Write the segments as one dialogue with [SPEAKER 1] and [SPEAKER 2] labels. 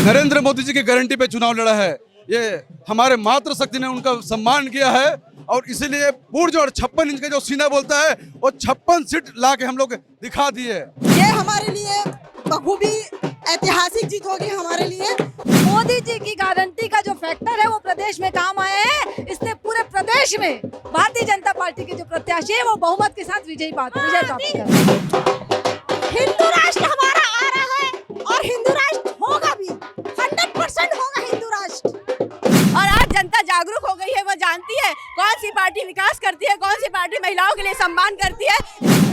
[SPEAKER 1] नरेंद्र मोदी जी की गारंटी पे चुनाव लड़ा है। ये हमारे मातृशक्ति ने उनका सम्मान किया है और इसीलिए पूर्व और 56 इंच का जो सीना बोलता है वो 56 सीट ला के हम लोग दिखा दिए।
[SPEAKER 2] ये हमारे लिए बखूबी ऐतिहासिक जीत होगी हमारे लिए।
[SPEAKER 3] मोदी जी की गारंटी का जो फैक्टर है वो प्रदेश में काम आया है। इसने पूरे प्रदेश में भारतीय जनता पार्टी के जो प्रत्याशी है वो बहुमत के साथ विजय प्राप्त कर।
[SPEAKER 2] हिंदू राष्ट्र हमारा आ रहा है और हिंदू राष्ट्र होगा भी, 100% होगा हिंदू राष्ट्र।
[SPEAKER 3] और आज जनता जागरूक हो गई है, वो जानती है कौन सी पार्टी विकास करती है, कौन सी पार्टी महिलाओं के लिए सम्मान करती है।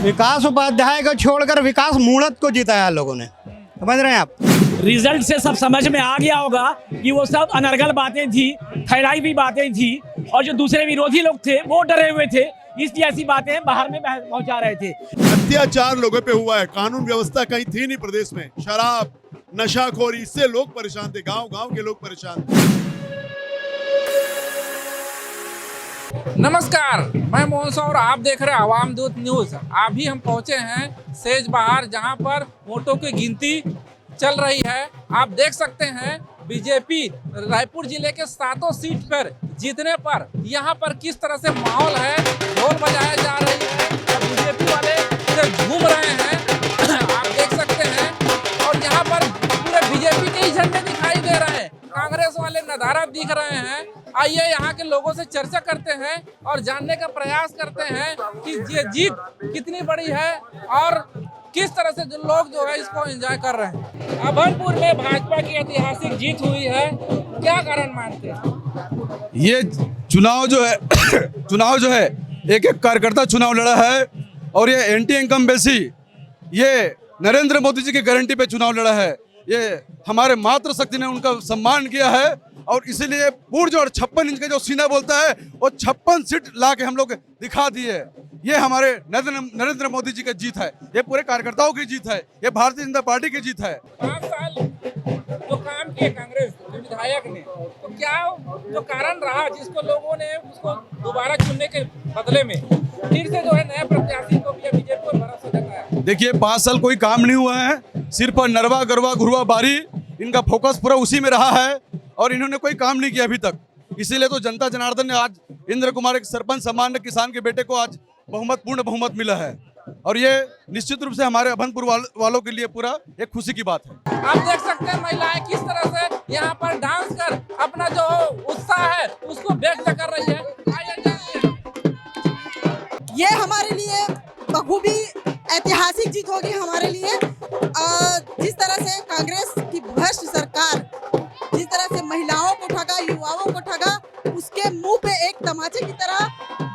[SPEAKER 4] विकास उपाध्याय को छोड़कर विकास मूणत को जिताया लोगों ने, समझ रहे हैं आप।
[SPEAKER 5] रिजल्ट से सब समझ में आ गया होगा कि वो सब अनर्गल बातें थी, फैलाई हुई बातें थी और जो दूसरे विरोधी लोग थे वो डरे हुए थे, इसलिए ऐसी बातें बाहर में पहुंचा रहे थे।
[SPEAKER 6] अत्याचार लोगों पे हुआ है, कानून व्यवस्था कहीं थी नहीं प्रदेश में, शराब नशाखोरी, इससे लोग परेशान थे, गांव-गांव के लोग परेशान थे।
[SPEAKER 7] नमस्कार, मैं मोहन साहू और आप देख रहे हैं आवाम दूत न्यूज। अभी हम पहुंचे हैं सेज बहार, जहां पर वोटों की गिनती चल रही है। आप देख सकते हैं बीजेपी रायपुर जिले के 7 सीट पर जीतने पर यहाँ पर किस तरह से माहौल है, ढोल बजाया जा रही है और बीजेपी वाले पूरे झूम रहे हैं। आप देख सकते हैं और यहाँ पर पूरे बीजेपी के ही झंडे दिखाई दे रहे हैं, कांग्रेस वाले नदारद दिख रहे हैं। आइए यहाँ के लोगों से चर्चा करते हैं और जानने का प्रयास करते हैं कि ये जीत कितनी बड़ी है और किस तरह से जो लोग जो है इसको एंजॉय कर रहे हैं। अभनपुर में भाजपा की ऐतिहासिक जीत हुई है, क्या कारण मानते हैं?
[SPEAKER 1] ये चुनाव जो है एक एक कार्यकर्ता चुनाव लड़ा है और ये एंटी इनकम्बेंसी, ये नरेंद्र मोदी जी की गारंटी पे चुनाव लड़ा है। ये हमारे मातृशक्ति ने उनका सम्मान किया है और इसीलिए पूर्व और 56 इंच का जो सीना बोलता है वो 56 सीट ला के हम लोग दिखा दिए। ये हमारे नरेंद्र मोदी जी की जीत है, ये पूरे कार्यकर्ताओं की जीत है, ये भारतीय जनता पार्टी की जीत है।
[SPEAKER 7] 5 साल जो काम किए कांग्रेस के विधायक ने, तो क्या जो कारण रहा जिसको लोगों ने उसको दोबारा चुनने के बदले में फिर से जो है नए प्रत्याशी को भी बीजेपी को भरोसा जताया?
[SPEAKER 1] देखिए 5 साल कोई काम नहीं हुआ है, सिर्फ नरवा गरवा घुरवा बारी, इनका फोकस पूरा उसी में रहा है और इन्होंने कोई काम नहीं किया अभी तक। इसीलिए तो जनता जनार्दन ने आज इंद्र कुमार एक सरपंच सामान्य किसान के बेटे को आज पूर्ण बहुमत मिला है और ये निश्चित रूप से हमारे अभनपुर वालों के लिए पूरा एक खुशी की बात है।
[SPEAKER 7] आप देख सकते हैं महिलाएं किस तरह से यहाँ पर डांस कर अपना जो उत्साह है उसको व्यक्त कर रही है। आइए जानते हैं।
[SPEAKER 2] ये हमारे लिए बखूबी ऐतिहासिक जीत होगी हमारे लिए। जिस तरह से कांग्रेस की भ्रष्ट सरकार जिस तरह से महिलाओं को ठगा, युवाओं को ठगा, उसके मुंह पे एक तमाचे की तरह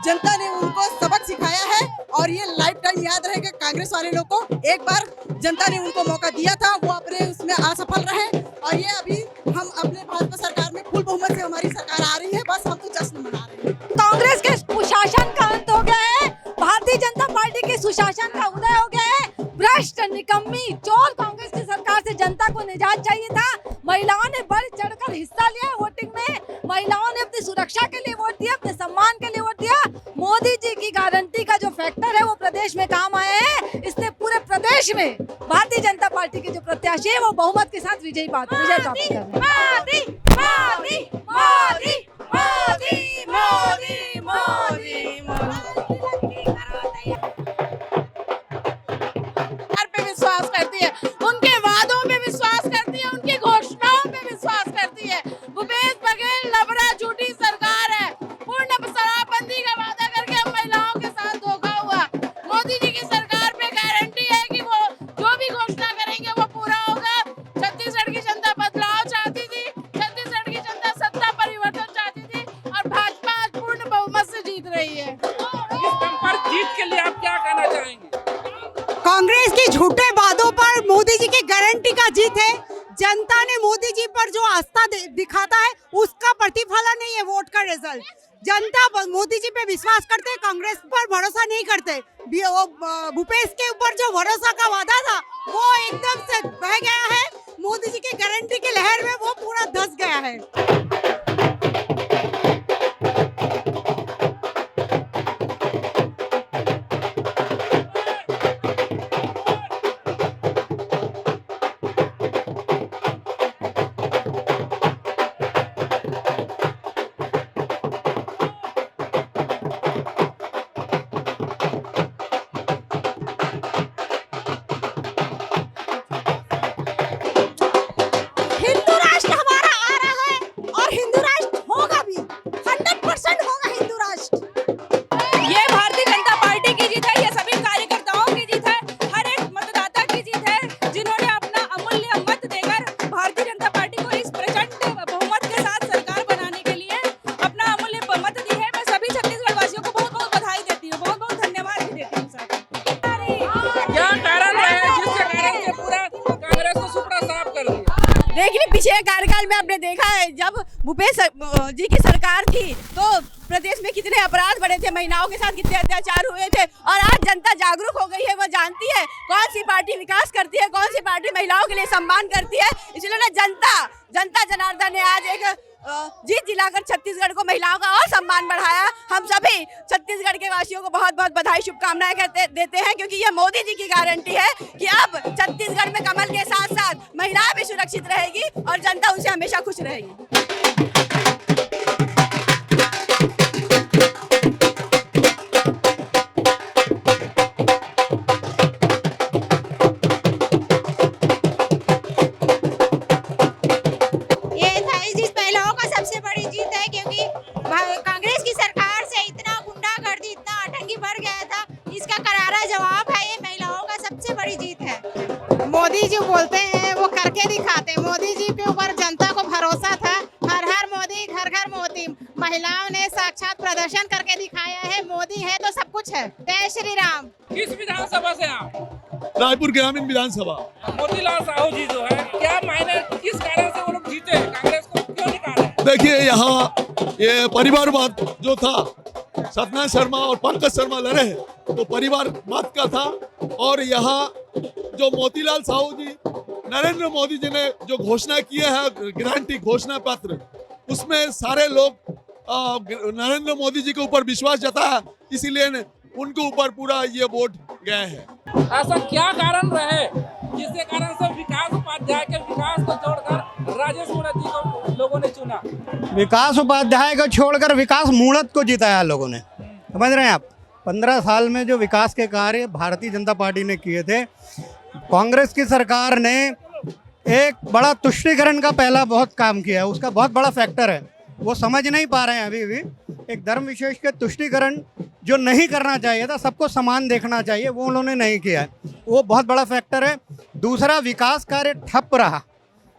[SPEAKER 2] जनता ने उनको सबक सिखाया है और ये लाइफ टाइम याद रहेगा कांग्रेस वाले लोग को। एक बार जनता ने उनको मौका दिया था, वो अपने उसमें असफल रहे और ये अभी हम अपने भाजपा सरकार में फुल बहुमत से हमारी सरकार आ रही है, बस हम तो जश्न मना रहे हैं।
[SPEAKER 3] कांग्रेस के कुशासन का अंत हो गया है, भारतीय जनता पार्टी के सुशासन का उदय हो गया है। भ्रष्ट, निकम्मी, चोर कांग्रेस की सरकार से जनता को निजात चाहिए था। महिलाओं ने बढ़ चढ़कर हिस्सा लिया है वोटिंग में, महिलाओं ने अपनी सुरक्षा के लिए वोट दिया, अपने सम्मान के लिए वोट दिया। मोदी जी की गारंटी का जो फैक्टर है वो प्रदेश में काम आया है। इसने पूरे प्रदेश में भारतीय जनता पार्टी के जो प्रत्याशी है वो बहुमत के साथ विजय प्राप्त
[SPEAKER 8] पे विश्वास करती है, उनके वादों पे विश्वास करती है, उनकी घोषणाओं पे विश्वास करती है। भूपेश बघेल लबड़ा झूठी सरकार है, पूर्ण शराबबंदी का वादा करके हम महिलाओं के साथ धोखा हुआ। मोदी जी की सरकार पे गारंटी है कि वो जो भी घोषणा करेंगे वो पूरा होगा। छत्तीसगढ़ की जनता बदलाव चाहती थी, छत्तीसगढ़ की जनता सत्ता परिवर्तन चाहती थी और भाजपा आज पूर्ण बहुमत से जीत रही है।
[SPEAKER 7] इस बम्पर जीत के लिए आप क्या कहना चाहेंगे?
[SPEAKER 2] कांग्रेस की झूठे वादों पर मोदी जी की गारंटी का जीत है। जनता ने मोदी जी पर जो आस्था दिखाता है उसका प्रतिफलन है ये वोट का रिजल्ट। जनता मोदी जी पे विश्वास करते, कांग्रेस पर भरोसा नहीं करते। भूपेश के ऊपर जो भरोसा का वादा था वो एकदम से बह गया है। मोदी जी की गारंटी की लहर में वो पूरा धंस गया है।
[SPEAKER 9] देखिए पिछले कार्यकाल में आपने देखा है जब भूपेश जी की सरकार थी तो प्रदेश में कितने अपराध बढ़े थे, महिलाओं के साथ कितने अत्याचार हुए थे। और आज जनता जागरूक हो गई है, वो जानती है कौन सी पार्टी विकास करती है, कौन सी पार्टी महिलाओं के लिए सम्मान करती है। इसलिए ना जनता जनार्दन ने आज एक जीत दिलाकर छत्तीसगढ़ को महिलाओं का और सम्मान बढ़ाया। हम सभी छत्तीसगढ़ के वासियों को बहुत बहुत बधाई शुभकामनाएं देते हैं, क्योंकि ये मोदी जी की गारंटी है कि अब छत्तीसगढ़ में कमल के साथ साथ महिलाएं भी सुरक्षित रहेगी और जनता उनसे हमेशा खुश रहेगी।
[SPEAKER 10] कांग्रेस की सरकार से इतना गुंडागर्दी, इतना आतंकी बढ़ गया था, इसका करारा जवाब है। ये महिलाओं का सबसे बड़ी जीत है। मोदी जी बोलते हैं वो करके दिखाते हैं। मोदी जी के ऊपर जनता को भरोसा था। हर हर मोदी, घर घर मोदी। महिलाओं ने साक्षात प्रदर्शन करके दिखाया है। मोदी है तो सब कुछ है। जय श्री राम।
[SPEAKER 7] किस विधानसभा से आप?
[SPEAKER 6] रायपुर ग्रामीण विधानसभा।
[SPEAKER 7] मोतीलाल साहू जी जो है, क्या मायने, किस कारण से वो लोग जीते, कांग्रेस को क्यों निकाले?
[SPEAKER 6] देखिए यहाँ ये परिवारवाद जो था, सत्यनारायण शर्मा और पंकज शर्मा लड़े हैं तो परिवारवाद का था। और यहाँ जो मोतीलाल साहू जी, नरेंद्र मोदी जी ने जो घोषणा किए हैं गारंटी घोषणा पत्र, उसमें सारे लोग नरेंद्र मोदी जी के ऊपर विश्वास जताया, इसीलिए उनके ऊपर पूरा ये वोट गए हैं।
[SPEAKER 7] ऐसा क्या कारण रहे जिसके कारण से विकास उपाध्याय के विकास को छोड़कर राजेश मूणत जी को लोगों ने चुना?
[SPEAKER 4] विकास उपाध्याय को छोड़कर विकास मूणत को जिताया लोगों ने। समझ रहे हैं आप? 15 साल में जो विकास के कार्य भारतीय जनता पार्टी ने किए थे, कांग्रेस की सरकार ने एक बड़ा तुष्टीकरण का पहला बहुत काम किया है। उसका बहुत बड़ा फैक्टर है, वो समझ नहीं पा रहे हैं अभी भी। एक धर्म विशेष के तुष्टीकरण जो नहीं करना चाहिए था, सबको समान देखना चाहिए, वो उन्होंने नहीं किया है। वो बहुत बड़ा फैक्टर है। दूसरा, विकास कार्य ठप रहा।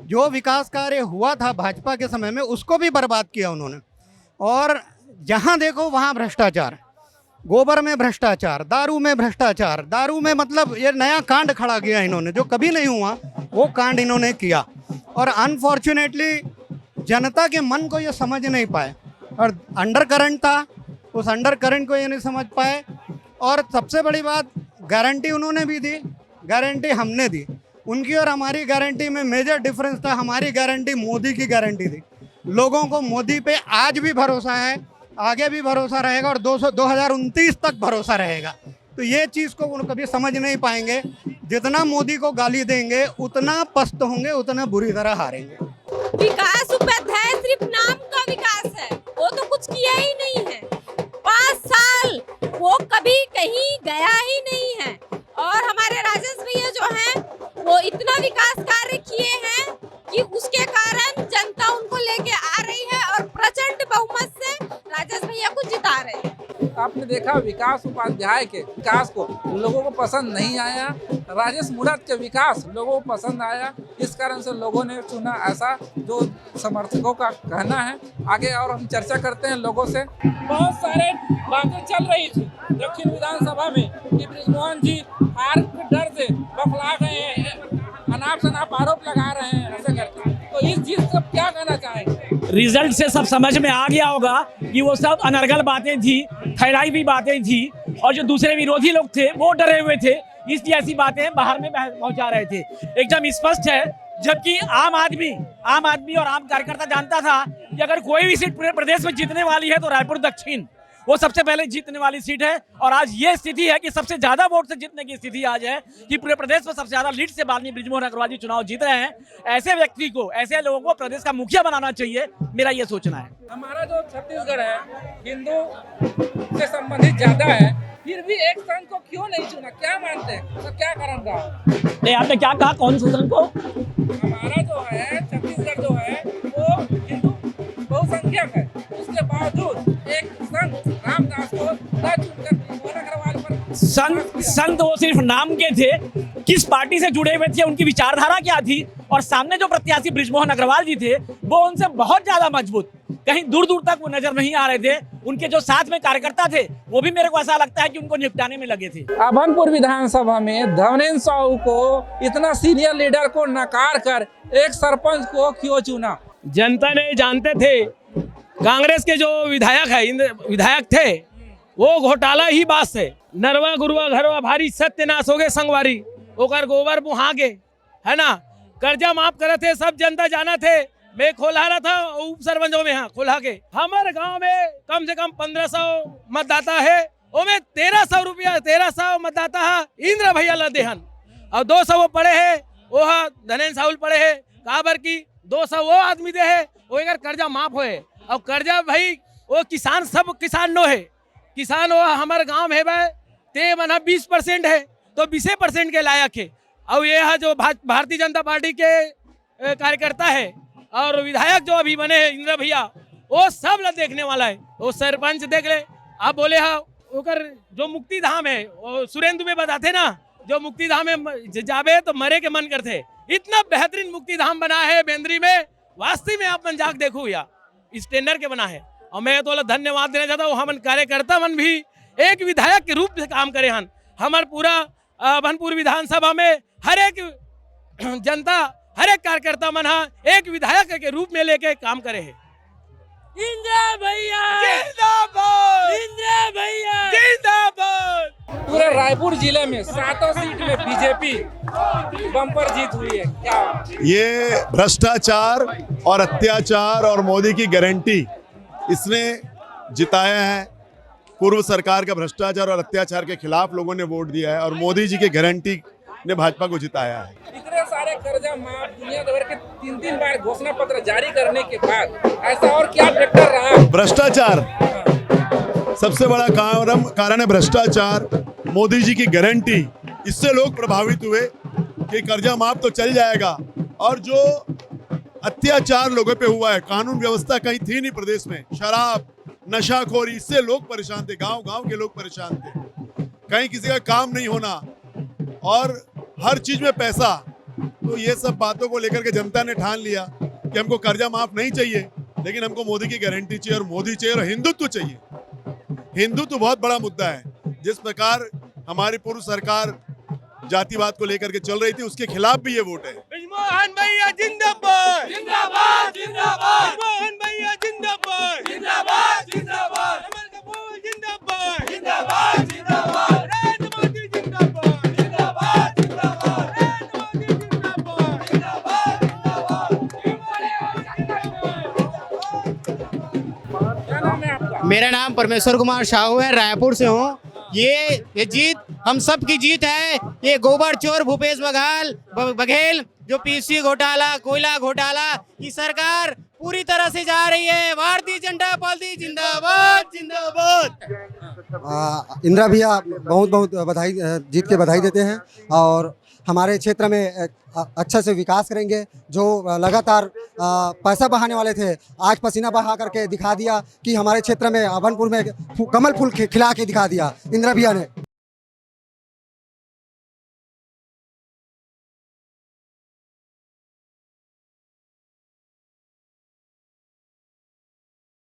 [SPEAKER 4] जो विकास कार्य हुआ था भाजपा के समय में, उसको भी बर्बाद किया उन्होंने। और जहाँ देखो वहाँ भ्रष्टाचार, गोबर में भ्रष्टाचार, दारू में भ्रष्टाचार। दारू में मतलब ये नया कांड खड़ा किया इन्होंने, जो कभी नहीं हुआ वो कांड इन्होंने किया। और अनफॉर्चुनेटली जनता के मन को ये समझ नहीं पाए, और अंडर करंट था, उस अंडर करंट को ये नहीं समझ पाए। और सबसे बड़ी बात, गारंटी उन्होंने भी दी, गारंटी हमने दी। उनकी और हमारी गारंटी में मेजर डिफरेंस था। हमारी गारंटी मोदी की गारंटी थी। लोगों को मोदी पे आज भी भरोसा है, आगे भी भरोसा रहेगा और 2029 तक भरोसा रहेगा। तो ये चीज़ को वो कभी समझ नहीं पाएंगे। जितना मोदी को गाली देंगे उतना पस्त होंगे, उतना बुरी तरह हारेंगे।
[SPEAKER 3] विकास उपाध्याय सिर्फ नाम का विकास है, वो तो कुछ किया ही नहीं है। 5 साल वो कभी कहीं गया ही नहीं है। और हमारे राजेश भैया जो हैं वो इतना विकास कार्य किए हैं कि उसके कारण जनता उनको लेके आ रही है और प्रचंड बहुमत से राजेश भैया को जिता रहे हैं।
[SPEAKER 7] आपने देखा विकास उपाध्याय के विकास को लोगों को पसंद नहीं आया, राजेश मूणत के विकास लोगों को पसंद आया। इस कारण से लोगों ने चुना, ऐसा जो समर्थकों का कहना है। आगे और हम चर्चा करते हैं लोगों से। बहुत सारे बातें चल रही थी दक्षिण विधानसभा में कि बृजमोहन जी हार के डर से बौखला गए हैं, अनाप शनाप आरोप लगा रहे हैं ऐसे करके। तो इस चीज से क्या कहना चाहेंगे?
[SPEAKER 5] रिजल्ट से सब समझ में आ गया होगा कि वो सब अनर्गल बातें थी, फैलाई हुई बातें थी, और जो दूसरे विरोधी लोग थे वो डरे हुए थे, इसलिए ऐसी बातें बाहर में पहुंचा रहे थे। एकदम स्पष्ट है, जबकि आम आदमी और आम कार्यकर्ता जानता था कि अगर कोई भी सीट पूरे प्रदेश में जीतने वाली है तो रायपुर दक्षिण वो सबसे पहले जीतने वाली सीट है। और आज ये स्थिति है कि सबसे ज्यादा वोट से जीतने की स्थिति आज है कि पूरे प्रदेश में सबसे ज्यादा लीड से माननीय बृजमोहन अग्रवाल जी चुनाव जीत रहे हैं। ऐसे व्यक्ति को, ऐसे लोगों को प्रदेश का मुखिया बनाना चाहिए, मेरा ये सोचना है।
[SPEAKER 7] हमारा जो छत्तीसगढ़ है हिंदू से संबंधित ज्यादा है, फिर भी एक संघ को क्यों नहीं चुना? क्या मानते हैं, तो क्या कारण रहा?
[SPEAKER 5] नहीं, आपने क्या कहा, कौन सा संघ को?
[SPEAKER 7] हमारा जो है छत्तीसगढ़ जो है वो हिंदू बहुसंख्यक है, उसके बावजूद एक संघ रामदास को न चुनकर बृजमोहन अग्रवाल पर
[SPEAKER 5] संघ तो वो सिर्फ नाम के थे, किस पार्टी से जुड़े हुए थे, उनकी विचारधारा क्या थी, और सामने जो प्रत्याशी बृजमोहन अग्रवाल जी थे वो उनसे बहुत ज्यादा मजबूत, कहीं दूर दूर तक वो नजर नहीं आ रहे थे। उनके जो साथ में कार्यकर्ता थे वो भी मेरे को ऐसा लगता है कि उनको निपटाने में लगे थे।
[SPEAKER 7] अभनपुर विधानसभा में धवनेन्द्र साहू को, इतना सीनियर लीडर को नकार कर एक सरपंच को क्यों चुना?
[SPEAKER 5] जनता ने जानते थे कांग्रेस के जो विधायक थे वो घोटाला ही बात से नरवा गुरुआ घरवा भारी सत्यनाश हो गए संगवारी ओकर गोबर बुहा के, है ना, कर्जा माफ करे थे, सब जनता जाना थे। मैं खोला रहा था उप सरपंचों में, हाँ खोला के हमारे गांव में कम से कम 1500 मतदाता है, उसमें 1300 रुपया 1300 मतदाता है इंद्र भैया लदेहन, और 200 वो पड़े है वो धनेन्द्र साहुल पड़े है काबर की 200 वो आदमी दे है वो अगर कर्जा माफ होए, और कर्जा भाई वो किसान सब किसान नो है, किसान वो हमारे गांव है भाई ते मना 20% है तो 20% के लायक है। और ये है जो भारतीय जनता पार्टी के कार्यकर्ता है और विधायक जो अभी बने हैं इंद्र भैया, वो सब लोग देखने वाला है। वो सरपंच देख ले, आप बोले हाँ ओकर जो मुक्ति धाम है वो सुरेंद्र में बताते ना, जो मुक्ति धाम में जावे तो मरे के मन करते, इतना बेहतरीन मुक्ति धाम बना है बेंद्री में, वास्तव में आप मन जाके देखो या इस टेंडर के बना है। और मैं तो धन्यवाद देना चाहता हूँ, हम कार्यकर्ता मन भी एक विधायक के रूप में काम करे हन। हमारे पूरा अभनपुर विधानसभा में हर एक जनता हर एक कार्यकर्ता मन एक विधायक के रूप में लेके काम करे है। इंद्र भैया जिंदाबाद, इंद्र भैया जिंदाबाद।
[SPEAKER 7] पूरे रायपुर जिले में 7 सीट में बीजेपी बम्पर जीत हुई है। क्या
[SPEAKER 6] ये भ्रष्टाचार और अत्याचार और मोदी की गारंटी इसने जिताया है। पूर्व सरकार का भ्रष्टाचार और अत्याचार के खिलाफ लोगों ने वोट दिया है और मोदी जी की गारंटी ने भाजपा को जिताया है।
[SPEAKER 7] इतने सारे कर्जा माफ, दुनिया भर के 3 बार घोषणा पत्र जारी करने के बाद ऐसा और क्या फैक्टर रहा?
[SPEAKER 6] भ्रष्टाचार सबसे बड़ा कारण है, भ्रष्टाचार। मोदी जी की गारंटी, इससे लोग प्रभावित हुए कि कर्जा माफ तो चल जाएगा, और जो अत्याचार लोगों पे हुआ है, कानून व्यवस्था कहीं थी नहीं प्रदेश में, शराब नशाखोरी, इससे लोग परेशान थे, गांव के लोग परेशान थे, कहीं किसी का काम नहीं होना और हर चीज में पैसा। तो ये सब बातों को लेकर के जनता ने ठान लिया कि हमको कर्जा माफ नहीं चाहिए, लेकिन हमको मोदी की गारंटी चाहिए, और मोदी चाहिए और हिंदुत्व चाहिए। हिंदुत्व बहुत बड़ा मुद्दा है। जिस प्रकार हमारी पूर्व सरकार जातिवाद को लेकर के चल रही थी, उसके खिलाफ भी ये वोट है।
[SPEAKER 5] बृजमोहन भैया जिंदाबाद, जिंदाबाद जिंदाबाद, बृजमोहन भैया जिंदाबाद, जिंदाबाद जिंदाबाद, अमर कपूर जिंदाबाद, जिंदाबाद जिंदाबाद, नरेंद्र मोदी जिंदाबाद, जिंदाबाद जिंदाबाद, नरेंद्र मोदी जिंदाबाद, जिंदाबाद जिंदाबाद।
[SPEAKER 7] क्या नाम है आपका?
[SPEAKER 11] मेरा नाम परमेश्वर कुमार साहू है, रायपुर से हूँ। ये जीत हम सब की जीत है। ये गोबर चोर भूपेश बघेल जो पीसी घोटाला, कोयला घोटाला की सरकार पूरी तरह से जा रही है। भारतीय जनता पार्टी जिंदाबाद जिंदाबाद।
[SPEAKER 12] इंदिरा भैया बहुत बहुत बधाई, जीत के बधाई देते हैं और हमारे क्षेत्र में अच्छा से विकास करेंगे। जो लगातार पैसा बहाने वाले थे, आज पसीना बहा करके दिखा दिया कि हमारे क्षेत्र में अभनपुर में कमल फूल खिला के दिखा दिया इंदिरा भैया ने।